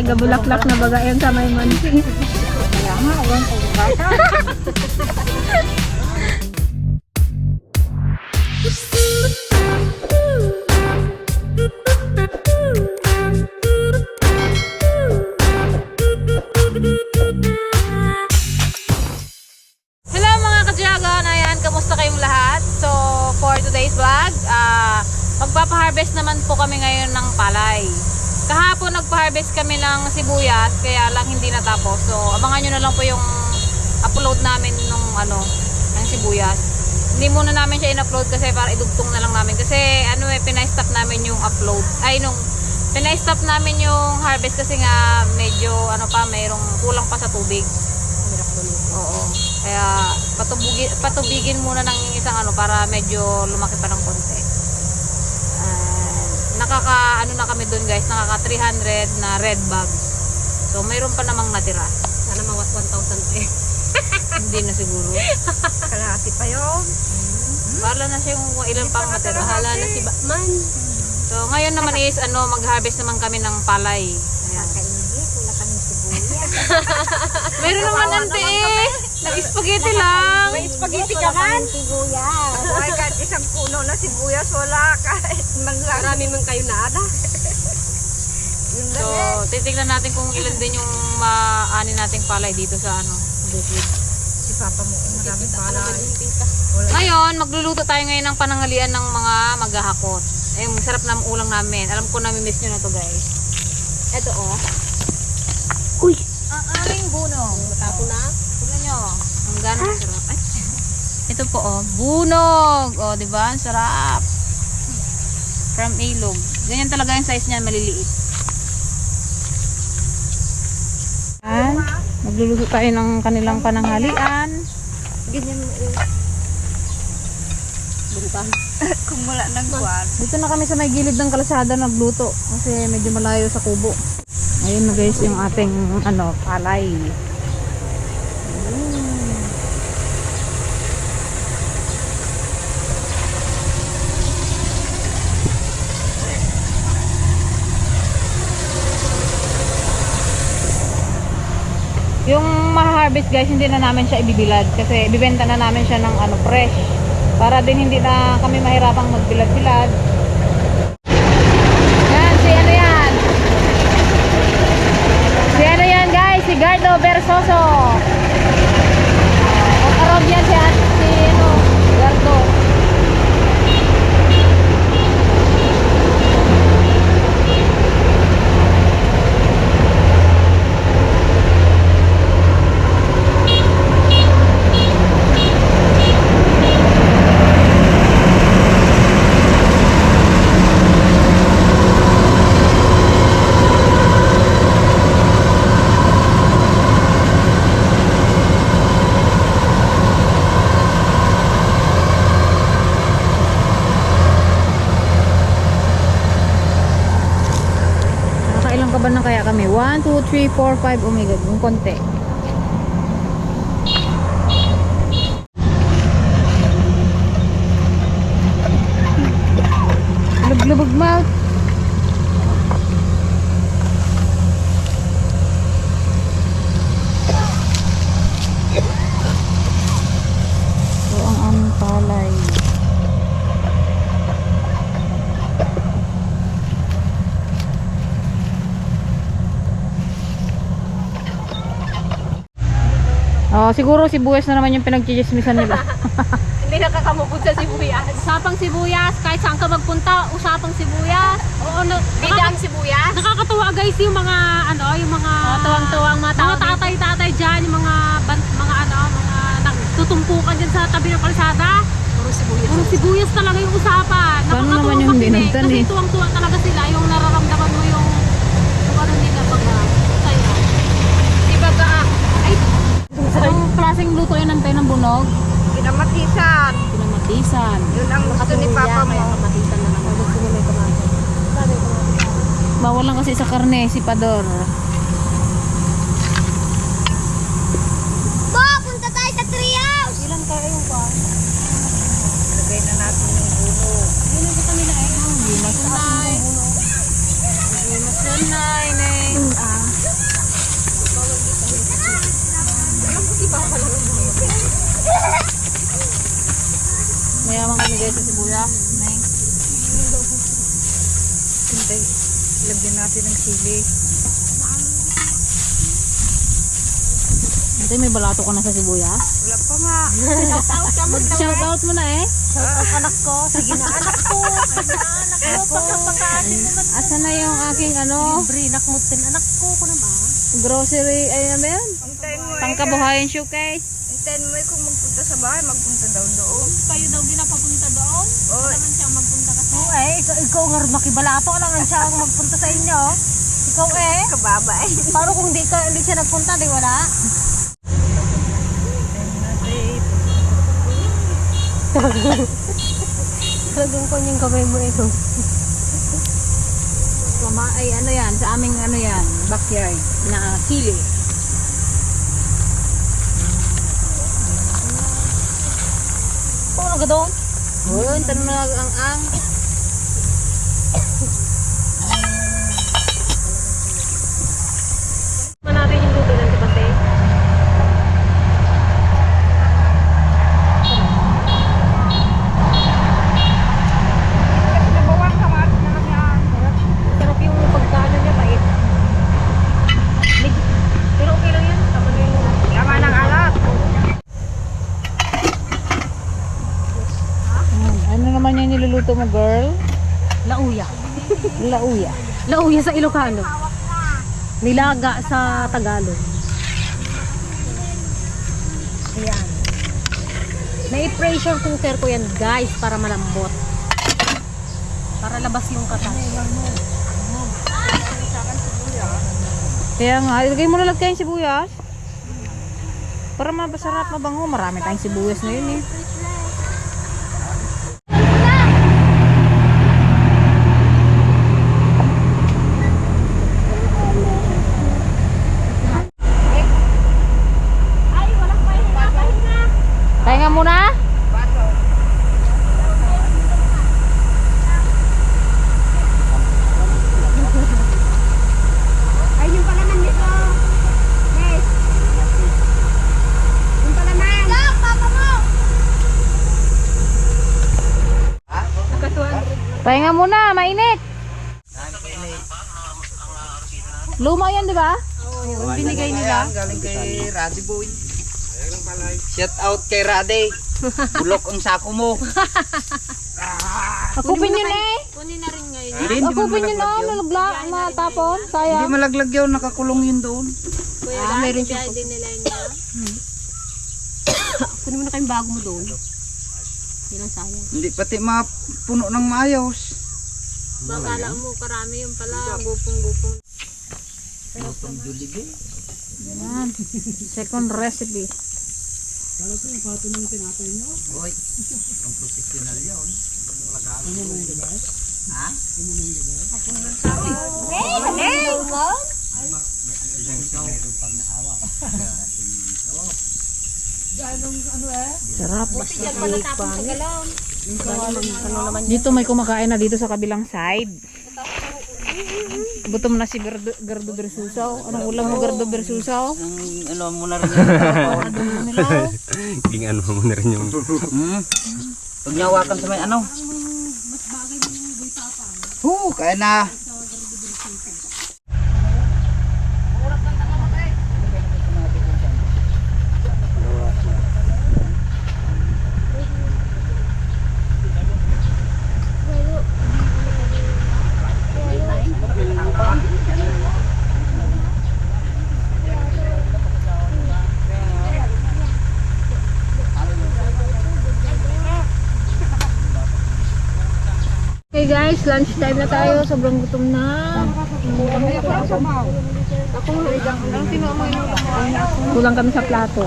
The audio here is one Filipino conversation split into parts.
ay gabulaklak na baga yan sa may mansi. Kaya nga, awan ko bata. Hello mga ka-dragon! Ayan, kamusta kayong lahat? So, for today's vlog, magpapa-harvest naman po kami ngayon ng palay. Kahapon nagpa-harvest kami ng sibuyas, kaya lang hindi natapos. So, abangan nyo na lang po yung upload namin ng sibuyas. Hindi muna namin siya in-upload kasi para idugtong na lang namin. Kasi pinay-stop namin yung upload. Pinay-stop namin yung harvest kasi nga medyo mayroong kulang pa sa tubig. Oo. Kaya patubigin muna ng isang para medyo lumaki pa ng konti. Na kami doon guys, nakaka 300 na red bags. So mayroon pa namang natira. Sana mawas 1,000 eh. Hindi na siguro. Kalahati pa yun. Bahala na siya kung ilan pang natira. Bahala na si Batman. So ngayon naman is mag-harvest naman kami ng palay. Ayan. Wala kaming sibuyas. Meron naman ante eh. Nag-spaghetti lang. May spaghetti ka man? Sibuyas. Ay, kahit isang puno na sibuyas, wala kahit man lang. Marami man kayo naada. So, titignan natin kung ilan din yung maani nating palay dito sa bukid. Si Papa mo, maraming palay. Ngayon, magluluto tayo ngayon ng pananghalian ng mga maghahakot. Eh, masarap na ulang namin. Alam ko nami-miss nyo na to guys. Ito Uy! Ang aming bunong. Tapo na? Tignan nyo. Ang gano'ng sarap. Ay. Ito po bunog. Diba? Ang sarap. From ilog. Ganyan talaga yung size niya, maliliit. Magluluto tayo ng kanilang pananghalian. Ganyan mo yun. Buntang. Kung wala nang kwan. Dito na kami sa may gilid ng kalsada nagluto kasi medyo malayo sa kubo. Ayun na guys yung ating palay. Yung ma-harvest guys, hindi na namin siya ibibilad kasi ibibenta na namin siya ng fresh. Para din hindi na kami mahirapang magbilad-bilad. Yan, si yan? Si yan guys, si Gardo Versoso. O karob yan si Gardo. Nakakailang na kaya kami? 1, 2, 3, 4, 5. Oh my God, yung konti. Lubog mouth. So ang aming palay. Siguro sibuyas na naman yung pinagchichismisan nila. Hindi nakakamubod sa sibuyas. Usapang sibuyas, kahit saan ka magpunta, usapang sibuyas. Oo, Bidang sibuyas. nakakatuwa guys yung mga yung mga Tuwang-tuwang mga tao. mga tatay-tatay diyan, yung mga nagtutumpukan diyan sa tabi ng kalsada. Puro sibuyas. Puro sibuyas talaga yung usapan. Paano Nakakatuwa naman yung kasi, binuntan kasi eh? tuwang-tuwa talaga sila, yung nararamdaman mo yung nila baga. Saya. Di ba ka? Ay, Anong klaseng luto yun ng bunog? kinamatisan. Pinamatisan. Yun ang gusto ni Papa mo. Kamatisan na naman. Gusto mo may kamatisan. Bawal lang kasi sa karne, si Pador. Bo, punta tayo sa treehouse! Ilan kayo yung kwan? Lagay na natin yung bulo. Yun ang kami na eh. Hindi na sa Mayaman kami guys sa sibuyas. Hintay, lagyan natin ng sili. Hindi, may balato ka na sa sibuyas. Wala pa nga. Shout out mo na eh. Anak ko, sige na anak ko. Asa na yung aking Nakmutin anak ko naman. grocery, ay ano ba yan? Hintayin mo Pangkabuhayan showcase. Hintayin mo kung magpunta sa bahay, magpunta daw doon. Kayo daw ginapapunta doon? Oy. Naman siya magpunta kasi. Ikaw nga makibalato ka lang siya ang magpunta sa inyo. Ikaw kababa Paano kung hindi siya nagpunta, di wala? Talagang ko yung kamay mo ito. Ay ano yan, sa aming backyard na sili. Paano ka doon? Yun, tanong na ang Natin yung luto ng kapate. Sarap yung pagkaano niya, pait. Pero okay lang yan. Tama ng alat. ano naman yung niluluto mo, girl? Lauya. Lauya. Lauya sa Ilocano. Nilaga sa Tagalog. Ayan. Nai-pressure cooker ko yan, guys, para malambot. Para labas yung katas. Kaya nga, ilagay mo na lang tayong sibuyas. Para mabasarap, mabango. Marami tayong sibuyas na yun eh. Pahinga muna. Ay, yung palaman nito. Yes. Yung palaman. Look, papa mo. Pahinga muna, mainit. Luma yan, di ba? Binigay nila. Galing kay Raddy Boy. Shout out kay Raddy. Bulok ang sako mo. Akupin yun eh. Kunin na rin ngayon. Hindi man Akupin yun malaglag oh, yun. nalaglag, matapon, Hindi sayang. malaglag yun, nakakulong yun doon. Kuya, meron siya. Din nila niya. Kunin mo na kayong bago mo doon. Yan ang sayang. Hindi pati mapuno ng maayos. Bakala mo karami yung pala. Gupong-gupong. Yan. Second recipe. Oy, ang professional yun. Ha? Sarap. Dito may kumakain na dito sa kabilang side. Gutom na si Gardo Bersusaw. Anong ulam mo, Gardo Bersusaw? Ano mo na rin yun. Ano mo nila? King ano mo na rin yung Pag nyawakan sa may ano. Kaya na. Okay guys, lunch time na tayo. Sobrang gutom na. Kulang kami sa plato.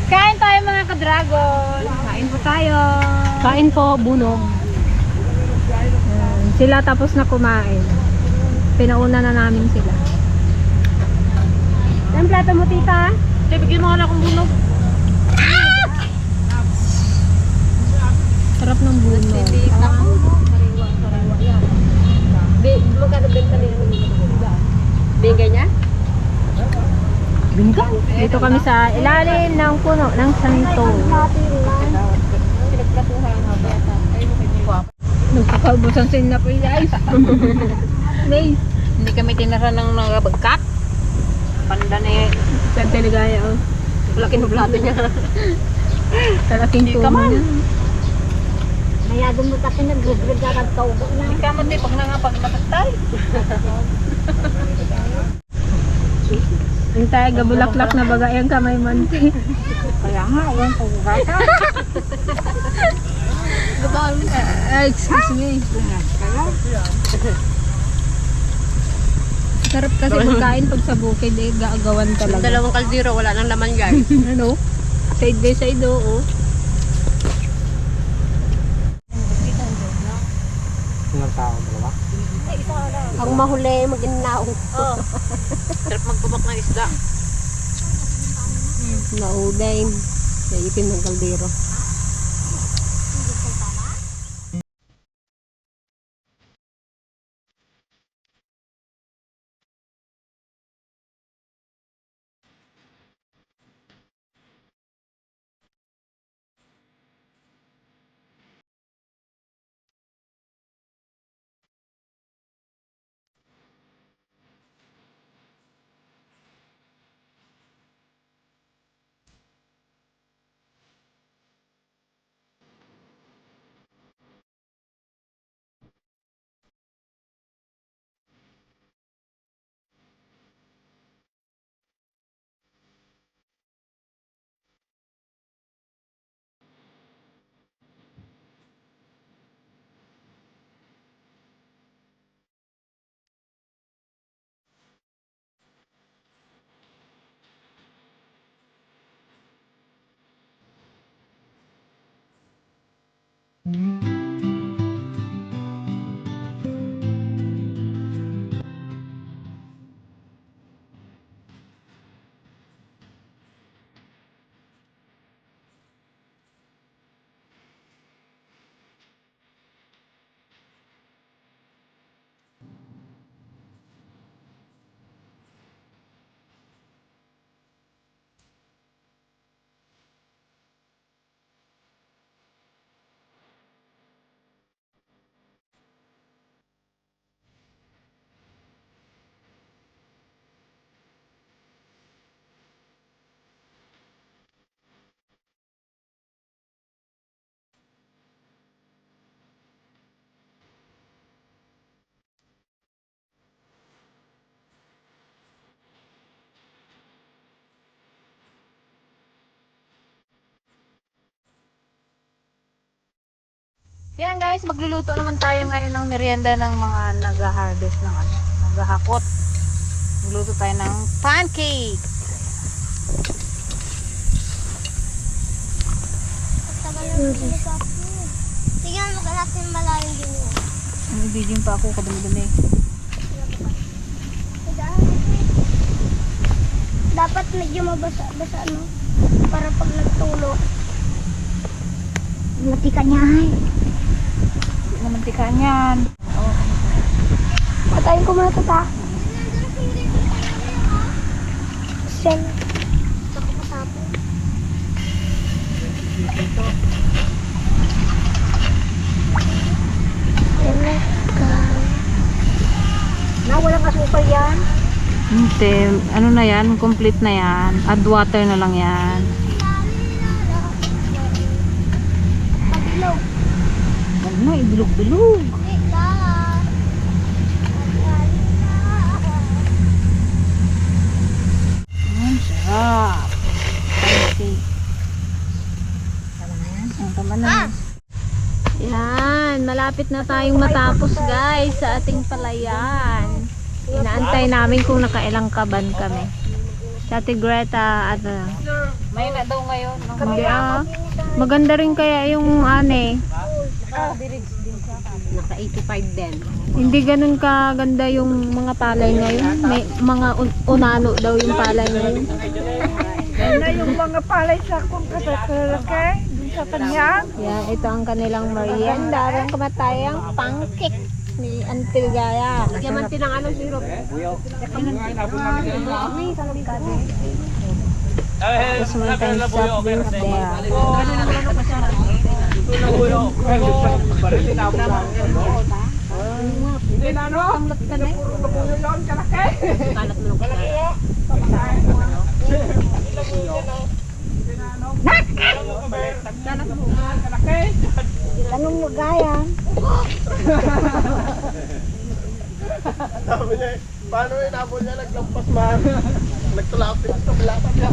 Kain tayo mga ka-dragon. Kain po tayo. Kain po, bunog. Sila tapos na kumain. Pinauna na namin sila. Ang plato mo, tita? Bigyan mo na akong bunog. Sarap ng bunog. Sariwa-sariwa yan. Magkano benta niya? Bigay niya? Dito kami sa ilalim ng puno ng santol. Nagkakaubusan sin na po guys. May Hindi kami tinara ng nagabagkat. Panda na yun. sa teligaya oh. Laki ng plato niya. Sa laking Hindi puno ka man. niya. Mayagong mo kasi nag-grade ka nagkaubo na. Hindi ka man din pag nangapag matatay. Yung tayo gabulaklak na bagay ang kamay manti. Kaya nga, yung pagkata. Excuse me. Sarap kasi magkain pag sa bukid eh, gaagawan talaga. Dalawang kaldero, wala nang laman guys. Ano? Side by side oo. Ilang tao, dalawa? Ang mahuli, mag-inaw. Sarap magpabak ng isda. Nauday. Sa itim ng kaldero. Yan guys, magluluto naman tayo ngayon ng merienda ng mga nag-harvest ng ano, naghahakot. Magluluto tayo ng pancake. Tingnan mo ka natin malayong din yan. Ang video pa ako kadami-dami. Dapat medyo mabasa-basa, no? Para pag nagtulo. Mati ka niya ay. Hindi naman tikaan yan. Patayin ko muna ito ta. Sen. Saka pasapon. Na, walang asukal yan. Hindi, ano na yan, complete na yan. Add water na lang yan. Pabilog. Ano na, ibilog-bilog. Sarap. Pancake. Tama na yan. Yan, malapit na tayong matapos guys sa ating palayan. Inaantay namin kung nakailang kaban kami. Sa Ate Greta, ano, May na daw ngayon. hindi maganda rin kaya yung ane. Naka 85 din. Hindi ganun kaganda yung mga palay ngayon. May mga unano daw yung palay ngayon. Na yung mga palay sa kung katalaki, dun sa kanya. Yan, ito ang kanilang merienda. Ang kamatayang pancake ni Auntie Gaya. Diamante ng ano, syrup. Tapos meron tayong soft drinks there. Tanong mo gaya. Paano inabol niya naglampas man? Nagtulapin sa balatan niya.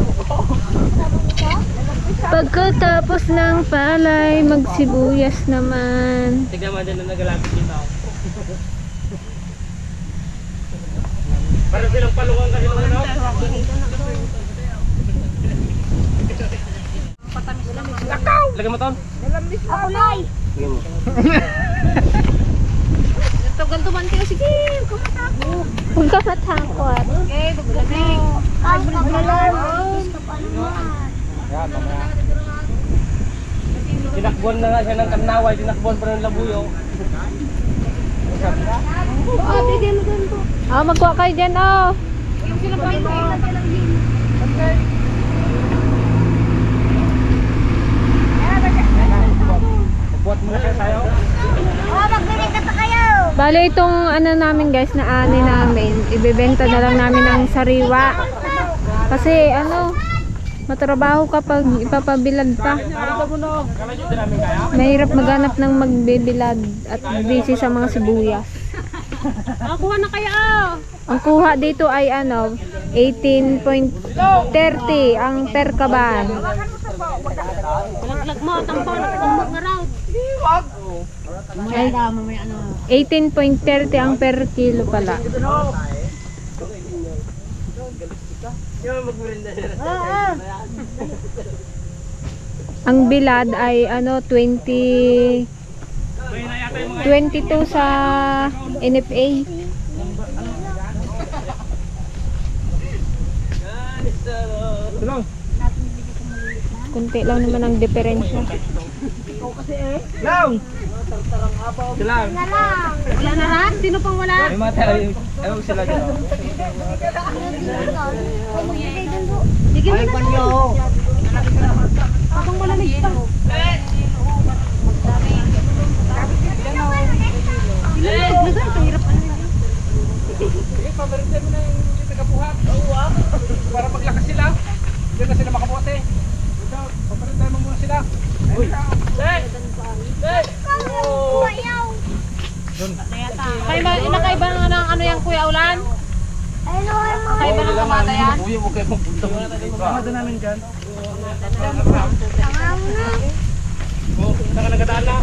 Pagkatapos ng palay, magsibuyas naman. Tignan mo din na nagalapit dito. Para silang palungan kasi ng ano? Lagyan mo ton? Ako nay. Ito, ganito man kayo. Sige, kumatakot. Huwag ka matakot. Okay, buglamig. Ay, maglalang. Tinakbuhan na nga siya ng karnaway, tinakbuhan pa ng labuyo. Oh, magkuha kayo dyan, oh. Buat muna kayo tayo. Oh, magbili ka pa kayo. Bale, itong ano namin guys, na ani namin, ibebenta na lang namin ng sariwa. Kasi ano, matrabaho kapag ipapabilad pa. Mahirap maghanap ng magbibilad at busy sa mga sibuyas. Kuha na kayo. Ang kuha dito ay ano, 18.30 ang per kaban. Lag mo, tampon. Tumbok nga raw. Ay, 18.30 ang per kilo pala. Ang bilad ay ano 22 sa NFA. Kunti lang naman ang diferensya. Lang! Silang! Wala na rin? Sino pang wala? May mga tayo, ayaw sila dyan. Sige mo na. Habang malamig pa. Ilagay, kahirap ano yun. Sige, pabalitin mo na yung nagabuhat. Para maglakas sila. Diyan na sila makabote. Pabalitin mo muna sila. Uy! Inakaiba nga ng ano yung Kuya Ulan? Ano ang mga Kaiba ng kamata yan? Uy, huwag kayo magpunta mo. Kamada namin dyan. tangang na? Oh, saka nagadaan na.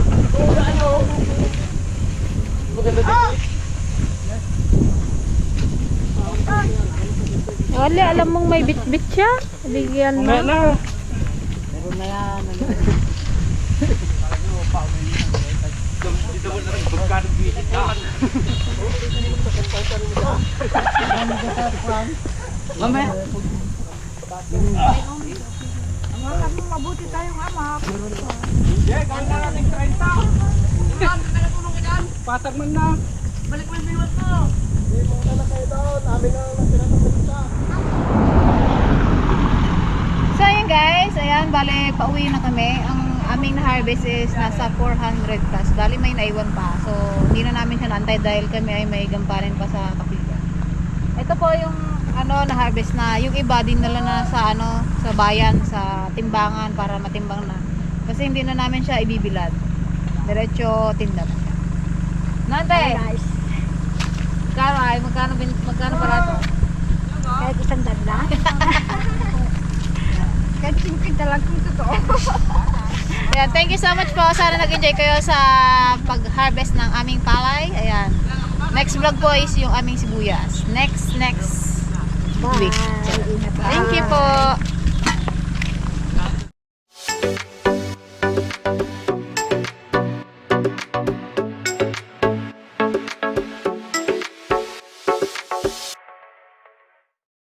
Wala, alam mong may bit-bit siya. Bigyan mo. Na. Dito mo na rin pagkano bisit na. Mamaya. Mabuti tayong ama. Yeah, gawin na natin 30. Patag man na. Balik mo yung biwas mo. Hindi mo na kayo doon. Amin na natira. So ayun guys, ayan, bale pauwi na kami. Ang aming na-harvest is nasa 400 plus. Bale may naiwan pa. So hindi na namin siya naantay dahil kami ay may gampanin pa sa kapilya. Ito po yung ano na-harvest na. Yung iba din nila na sa ano sa bayan, sa timbangan para matimbang na. Kasi hindi na namin siya ibibilad. Diretso tinda na siya. Nantay! Magkano barato? Kahit isang dala. Kahit simple talagang totoo. Ayan, thank you so much po. Sana nag-enjoy kayo sa pag-harvest ng aming palay. Ayan. Next vlog po is yung aming sibuyas. Next week. Thank you po.